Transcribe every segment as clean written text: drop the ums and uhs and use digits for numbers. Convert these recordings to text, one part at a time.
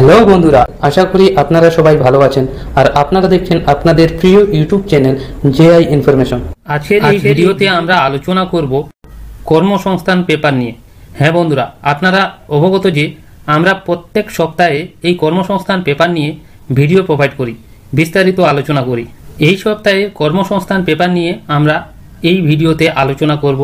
Hello বন্ধুরা, আশা করি আপনারা সবাই ভালো আছেন আর আপনারা দেখছেন আপনাদের প্রিয় ইউটিউব চ্যানেল জেআই ইনফরমেশন। আজকের এই ভিডিওতে আমরা আলোচনা করব কর্মসংস্থান পেপার নিয়ে। হ্যাঁ বন্ধুরা, আপনারা অবগত যে আমরা প্রত্যেক সপ্তাহে এই কর্মসংস্থান পেপার নিয়ে ভিডিও প্রোভাইড করি, বিস্তারিত আলোচনা করি। এই সপ্তাহে কর্মসংস্থান পেপার নিয়ে আমরা এই ভিডিওতে আলোচনা করব।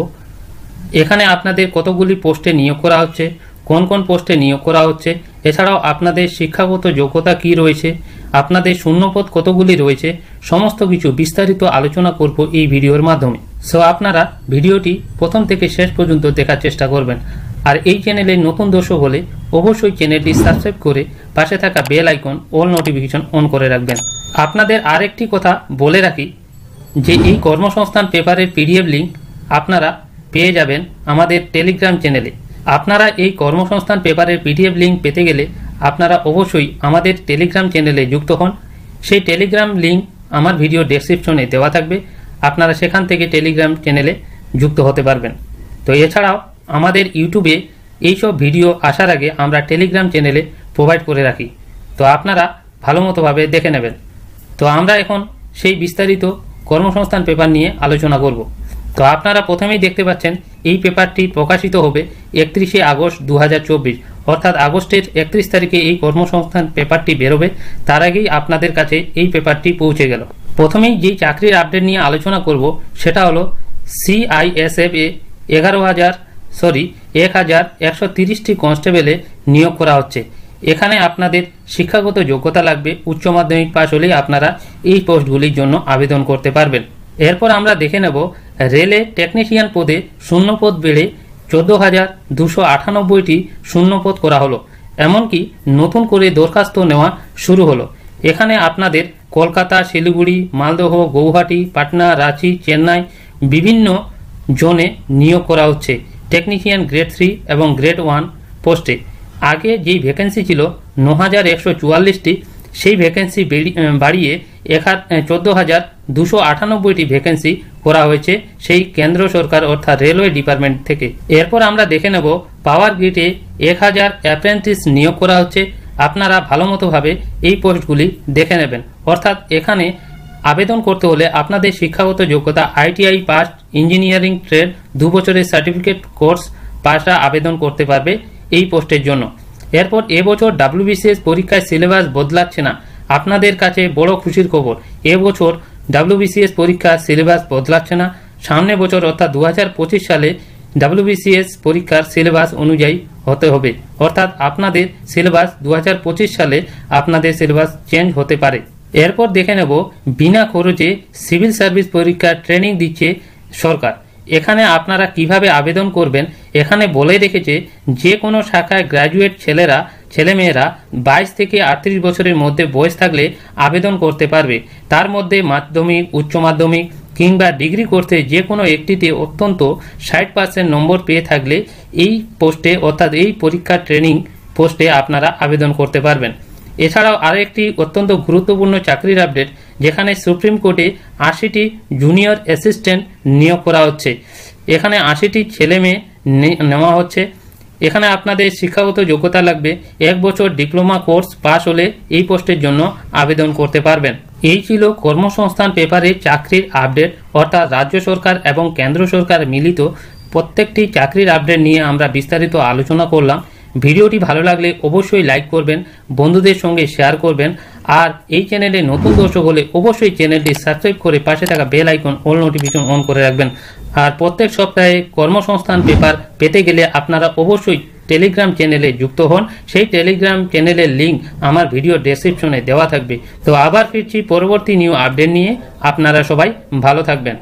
এখানে আপনাদের কতগুলি পোস্টে নিয়োগ করা হচ্ছে, কোন কোন পোস্টে নিয়োগ করা হচ্ছে, এছাড়াও আপনাদের শিক্ষাগত যোগ্যতা কি রয়েছে, আপনাদের শূন্যপদ কতগুলি রয়েছে, সমস্ত কিছু বিস্তারিত আলোচনা করব এই ভিডিওর মাধ্যমে। সো আপনারা ভিডিওটি প্রথম থেকে শেষ পর্যন্ত দেখার চেষ্টা করবেন। আর এই চ্যানেলে নতুন দর্শক হলে অবশ্যই চ্যানেলটি সাবস্ক্রাইব করে পাশে থাকা bell icon all notification on করে রাখবেন। আপনাদের আরেকটি কথা বলে রাখি যে এই কর্মসংস্থান পেপারের পিডিএফ লিঙ্ক আপনারা পেয়ে যাবেন আমাদের টেলিগ্রাম চ্যানেলে। আপনারা এই কর্মসংস্থান পেপারের পিডিএফ লিঙ্ক পেতে গেলে আপনারা অবশ্যই আমাদের টেলিগ্রাম চ্যানেলে যুক্ত হন। সেই টেলিগ্রাম লিঙ্ক আমার ভিডিও ডেসক্রিপশনে দেওয়া থাকবে, আপনারা সেখান থেকে টেলিগ্রাম চ্যানেলে যুক্ত হতে পারবেন। তো এছাড়াও আমাদের ইউটিউবে এইসব ভিডিও আসার আগে আমরা টেলিগ্রাম চ্যানেলে প্রোভাইড করে রাখি, তো আপনারা ভালো মতোভাবে দেখে নেবেন। তো আমরা এখন সেই বিস্তারিত কর্মসংস্থান পেপার নিয়ে আলোচনা করব। তো আপনারা প্রথমেই দেখতে পাচ্ছেন এই পেপারটি প্রকাশিত হবে 31শে আগস্ট 2024, অর্থাৎ আগস্টের 31 তারিখে এই কর্মসংস্থান পেপারটি বেরোবে। তার আগেই আপনাদের কাছে এই পেপারটি পৌঁছে গেল। প্রথমেই যেই চাকরির আপডেট নিয়ে আলোচনা করব সেটা হলো CISF এ 1130টি কনস্টেবলে নিয়োগ করা হচ্ছে। এখানে আপনাদের শিক্ষাগত যোগ্যতা লাগবে, উচ্চ মাধ্যমিক পাস হলেই আপনারা এই পোস্টগুলির জন্য আবেদন করতে পারবেন। এরপর আমরা দেখে নেব রেলে টেকনিশিয়ান পদে শূন্যপদ বেড়ে 14,298টি শূন্যপদ করা হলো। এমনকি নতুন করে দরখাস্ত নেওয়া শুরু হলো। এখানে আপনাদের কলকাতা, শিলিগুড়ি, মালদহ, গৌহাটি, পাটনা, রাঁচি, চেন্নাই বিভিন্ন জোনে নিয়োগ করা হচ্ছে টেকনিশিয়ান গ্রেড 3 এবং গ্রেড 1 পোস্টে। আগে যেই ভ্যাকেন্সি ছিল 9,144টি, সেই ভ্যাকেন্সি বাড়িয়ে 14,298টি ভ্যাকেন্সি করা হয়েছে সেই কেন্দ্র সরকার অর্থাৎ রেলওয়ে ডিপার্টমেন্ট থেকে। এরপর আমরা দেখে নেব পাওয়ার গ্রিডে 1000 অ্যাপ্রেন্টিস নিয়োগ করা হচ্ছে। আপনারা ভালো মতোভাবে এই পোস্টগুলি দেখে নেবেন। অর্থাৎ এখানে আবেদন করতে হলে আপনাদের শিক্ষাগত যোগ্যতা ITI পাস, ইঞ্জিনিয়ারিং ট্রেড 2 বছরের সার্টিফিকেট কোর্স পাসরা আবেদন করতে পারবে এই পোস্টের জন্য। এরপর এবছর WBCS পরীক্ষায় সিলেবাস বদলাচ্ছে না। আপনাদের কাছে বড় খুশির খবর, এবছর WBCS পরীক্ষার সিলেবাস বদলাচ্ছে না। সামনে বছর অর্থাৎ 2025 সালে WBCS পরীক্ষার সিলেবাস অনুযায়ী হতে হবে। অর্থাৎ আপনাদের সিলেবাস 2025 সালে আপনাদের সিলেবাস চেঞ্জ হতে পারে। এরপর দেখে নেব বিনা খরচে সিভিল সার্ভিস পরীক্ষার ট্রেনিং দিচ্ছে সরকার। এখানে আপনারা কিভাবে আবেদন করবেন এখানে বলে রেখেছে যে কোনো শাখায় গ্র্যাজুয়েট ছেলেমেয়েরা 22 থেকে 38 বছরের মধ্যে বয়স থাকলে আবেদন করতে পারবে। তার মধ্যে মাধ্যমিক, উচ্চ মাধ্যমিক কিংবা ডিগ্রি কোর্সে যে কোনো একটিতে অত্যন্ত 60% নম্বর পেয়ে থাকলে এই পোস্টে অর্থাৎ এই পরীক্ষার ট্রেনিং পোস্টে আপনারা আবেদন করতে পারবেন। এছাড়াও আরেকটি অত্যন্ত গুরুত্বপূর্ণ চাকরির আপডেট, যেখানে সুপ্রিম কোর্টে 80টি জুনিয়র অ্যাসিস্ট্যান্ট নিয়োগ করা হচ্ছে। এখানে 80টি ছেলে মেয়ে নেওয়া হচ্ছে। এখানে আপনাদের শিক্ষাগত যোগ্যতা লাগবে, 1 বছর ডিপ্লোমা কোর্স পাস হলে এই পোস্টের জন্য আবেদন করতে পারবেন। এই ছিল কর্মসংস্থান পেপারে চাকরির আপডেট, অর্থাৎ রাজ্য সরকার এবং কেন্দ্র সরকার মিলিত প্রত্যেকটি চাকরির আপডেট নিয়ে আমরা বিস্তারিত আলোচনা করলাম। ভিডিওটি ভালো লাগলে অবশ্যই লাইক করবেন, বন্ধুদের সঙ্গে শেয়ার করবেন। আর এই চ্যানেলে নতুন দর্শক হলে অবশ্যই চ্যানেলটি সাবস্ক্রাইব করে পাশে থাকা bell icon all notification on করে রাখবেন। আর প্রত্যেক সপ্তাহে কর্মসংস্থান পেপার পেতে গেলে আপনারা অবশ্যই টেলিগ্রাম চ্যানেলে যুক্ত হন। সেই টেলিগ্রাম চ্যানেলের লিঙ্ক আমার ভিডিও ডেসক্রিপশনে দেওয়া থাকবে। তো আবার ফিরছি পরবর্তী নিউ আপডেট নিয়ে। আপনারা সবাই ভালো থাকবেন।